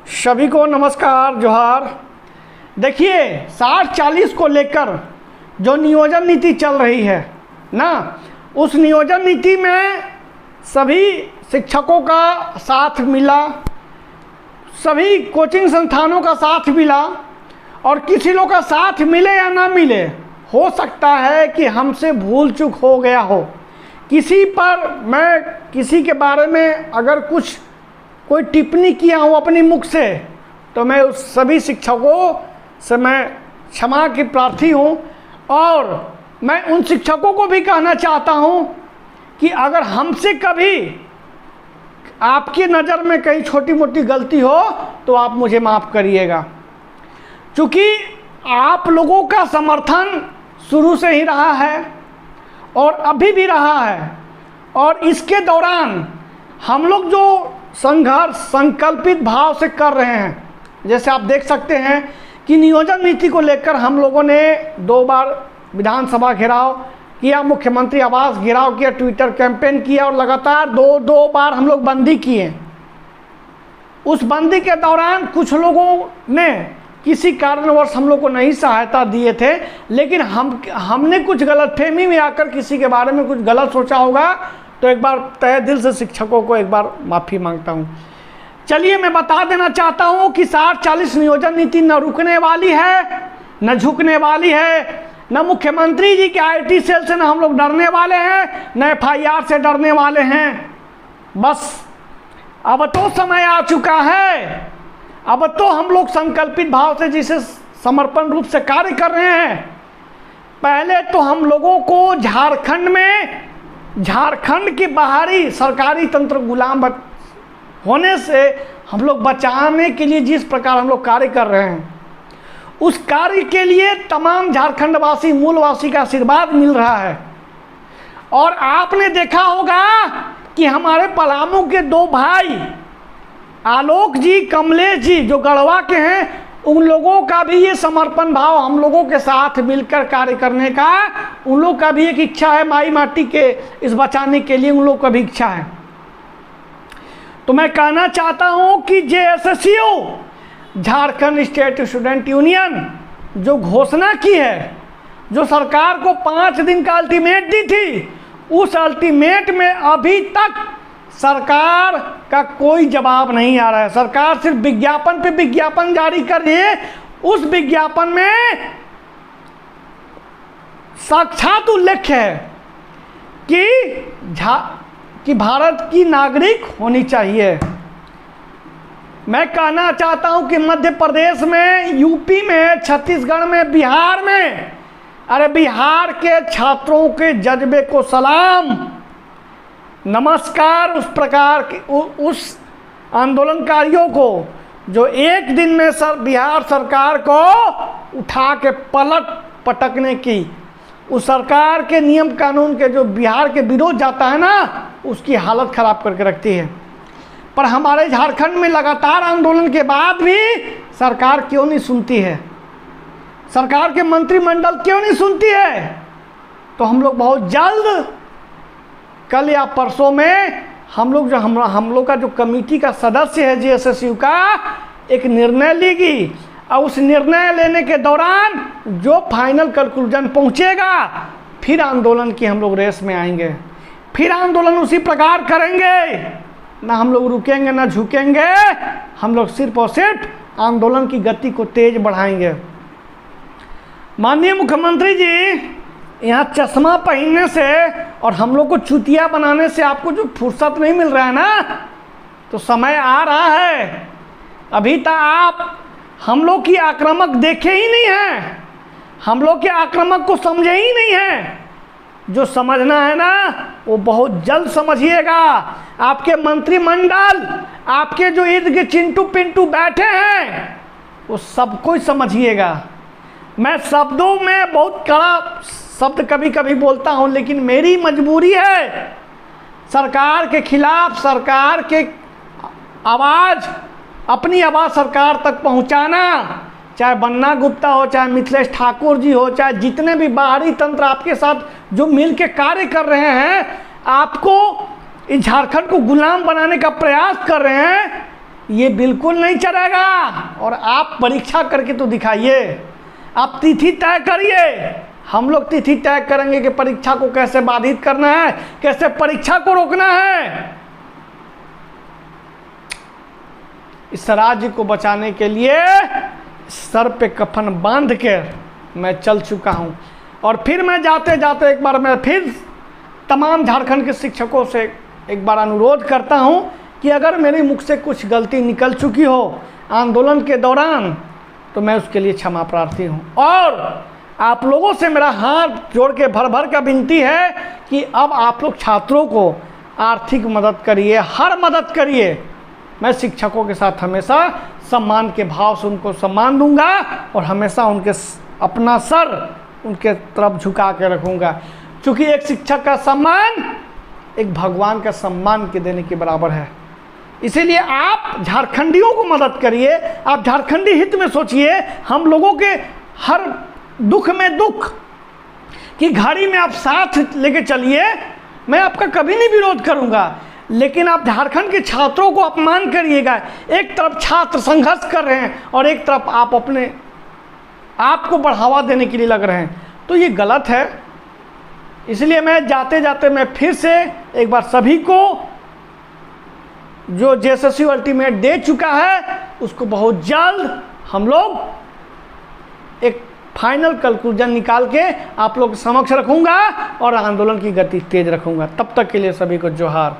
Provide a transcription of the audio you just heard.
सभी को नमस्कार जोहार। देखिए 60-40 को लेकर जो नियोजन नीति चल रही है ना, उस नियोजन नीति में सभी शिक्षकों का साथ मिला, सभी कोचिंग संस्थानों का साथ मिला और किसी लोग का साथ मिले या ना मिले, हो सकता है कि हमसे भूल चूक हो गया हो किसी पर। मैं किसी के बारे में अगर कुछ कोई टिप्पणी किया हूँ अपनी मुख से, तो मैं उस सभी शिक्षकों से मैं क्षमा की प्रार्थी हूँ। और मैं उन शिक्षकों को भी कहना चाहता हूँ कि अगर हमसे कभी आपकी नज़र में कहीं छोटी मोटी गलती हो तो आप मुझे माफ़ करिएगा, क्योंकि आप लोगों का समर्थन शुरू से ही रहा है और अभी भी रहा है। और इसके दौरान हम लोग जो संघर्ष संकल्पित भाव से कर रहे हैं, जैसे आप देख सकते हैं कि नियोजन नीति को लेकर हम लोगों ने 2 बार विधानसभा घेराव किया, मुख्यमंत्री आवास घेराव किया, ट्विटर कैंपेन किया और लगातार दो बार हम लोग बंदी किए। उस बंदी के दौरान कुछ लोगों ने किसी कारणवश हम लोग को नहीं सहायता दिए थे, लेकिन हमने कुछ गलतफहमी में आकर किसी के बारे में कुछ गलत सोचा होगा, तो एक बार तहे दिल से शिक्षकों को एक बार माफ़ी मांगता हूँ। चलिए मैं बता देना चाहता हूँ कि 60-40 नियोजन नीति न रुकने वाली है, न झुकने वाली है, न मुख्यमंत्री जी के IT सेल से न हम लोग डरने वाले हैं, न FIR से डरने वाले हैं। बस अब तो समय आ चुका है, अब तो हम लोग संकल्पित भाव से जिसे समर्पण रूप से कार्य कर रहे हैं। पहले तो हम लोगों को झारखंड के बाहरी सरकारी तंत्र गुलाम होने से हम लोग बचाने के लिए जिस प्रकार हम लोग कार्य कर रहे हैं, उस कार्य के लिए तमाम झारखंडवासी मूलवासी का आशीर्वाद मिल रहा है। और आपने देखा होगा कि हमारे पलामू के 2 भाई आलोक जी, कमलेश जी जो गढ़वा के हैं, उन लोगों का भी ये समर्पण भाव हम लोगों के साथ मिलकर कार्य करने का, उन लोग का भी एक इच्छा है, माई माटी के इस बचाने के लिए उन लोग का भी इच्छा है। तो मैं कहना चाहता हूँ कि JSSU Jharkhand state student union जो घोषणा की है, जो सरकार को 5 दिन का अल्टीमेट दी थी, उस अल्टीमेट में अभी तक सरकार का कोई जवाब नहीं आ रहा है। सरकार सिर्फ विज्ञापन पे विज्ञापन जारी कर रही है। उस विज्ञापन में साक्षात उल्लेख है कि भारत की नागरिक होनी चाहिए। मैं कहना चाहता हूं कि मध्य प्रदेश में, यूपी में, छत्तीसगढ़ में, बिहार में, अरे बिहार के छात्रों के जज्बे को सलाम, नमस्कार। उस प्रकार के उस आंदोलनकारियों को जो एक दिन में बिहार सरकार को उठा के पटकने की, उस सरकार के नियम कानून के जो बिहार के विरोध जाता है ना, उसकी हालत ख़राब करके रखती है। पर हमारे झारखंड में लगातार आंदोलन के बाद भी सरकार क्यों नहीं सुनती है, सरकार के मंत्रिमंडल क्यों नहीं सुनती है? तो हम लोग बहुत जल्द, कल या परसों में, हम लोग का जो कमेटी का सदस्य है JSSU का, एक निर्णय लेगी और उस निर्णय लेने के दौरान जो फाइनल कंक्लूजन पहुंचेगा, फिर आंदोलन की हम लोग रेस में आएंगे, फिर आंदोलन उसी प्रकार करेंगे। ना हम लोग रुकेंगे ना झुकेंगे, हम लोग सिर्फ और सिर्फ आंदोलन की गति को तेज बढ़ाएंगे। माननीय मुख्यमंत्री जी, यहाँ चश्मा पहनने से और हम लोग को चुतिया बनाने से आपको जो फुर्सत नहीं मिल रहा है ना, तो समय आ रहा है। अभी तक आप हम लोग की आक्रामक देखे ही नहीं हैं, हम लोग के आक्रामक को समझे ही नहीं हैं। जो समझना है ना, वो बहुत जल्द समझिएगा। आपके मंत्रिमंडल, आपके जो इर्द गिर्द चिंटू पिंटू बैठे हैं, वो सब कुछ समझिएगा। मैं शब्दों में बहुत कड़ा शब्द कभी कभी बोलता हूँ, लेकिन मेरी मजबूरी है सरकार के खिलाफ, सरकार के अपनी आवाज़ सरकार तक पहुँचाना। चाहे बन्ना गुप्ता हो, चाहे मिथिलेश ठाकुर जी हो, चाहे जितने भी बाहरी तंत्र आपके साथ जो मिल के कार्य कर रहे हैं, आपको इस झारखंड को गुलाम बनाने का प्रयास कर रहे हैं, ये बिल्कुल नहीं चलेगा। और आप परीक्षा करके तो दिखाइए, आप तिथि तय करिए, हम लोग तिथि तय करेंगे कि परीक्षा को कैसे बाधित करना है, कैसे परीक्षा को रोकना है। इस राज्य को बचाने के लिए सर पे कफन बांध के मैं चल चुका हूं। और फिर मैं जाते जाते एक बार मैं फिर तमाम झारखंड के शिक्षकों से एक बार अनुरोध करता हूं कि अगर मेरे मुख से कुछ गलती निकल चुकी हो आंदोलन के दौरान तो मैं उसके लिए क्षमा प्रार्थी हूं। और आप लोगों से मेरा हाथ जोड़ के भर भर का विनती है कि अब आप लोग छात्रों को आर्थिक मदद करिए, हर मदद करिए। मैं शिक्षकों के साथ हमेशा सम्मान के भाव से उनको सम्मान दूंगा और हमेशा उनके अपना सर उनके तरफ झुका के रखूंगा, क्योंकि एक शिक्षक का सम्मान एक भगवान का सम्मान के देने के बराबर है। इसीलिए आप झारखंडियों को मदद करिए, आप झारखंडी हित में सोचिए, हम लोगों के हर दुख में दुख कि घड़ी में आप साथ लेके चलिए। मैं आपका कभी नहीं विरोध करूंगा, लेकिन आप झारखंड के छात्रों को अपमान करिएगा। एक तरफ छात्र संघर्ष कर रहे हैं और एक तरफ आप अपने आप को बढ़ावा देने के लिए लग रहे हैं, तो ये गलत है। इसलिए मैं जाते जाते मैं फिर से एक बार सभी को जो जेएसएससी अल्टीमेट दे चुका है उसको बहुत जल्द हम लोग एक फाइनल कंक्लूजन निकाल के आप लोग के समक्ष रखूंगा और आंदोलन की गति तेज रखूंगा। तब तक के लिए सभी को जोहार।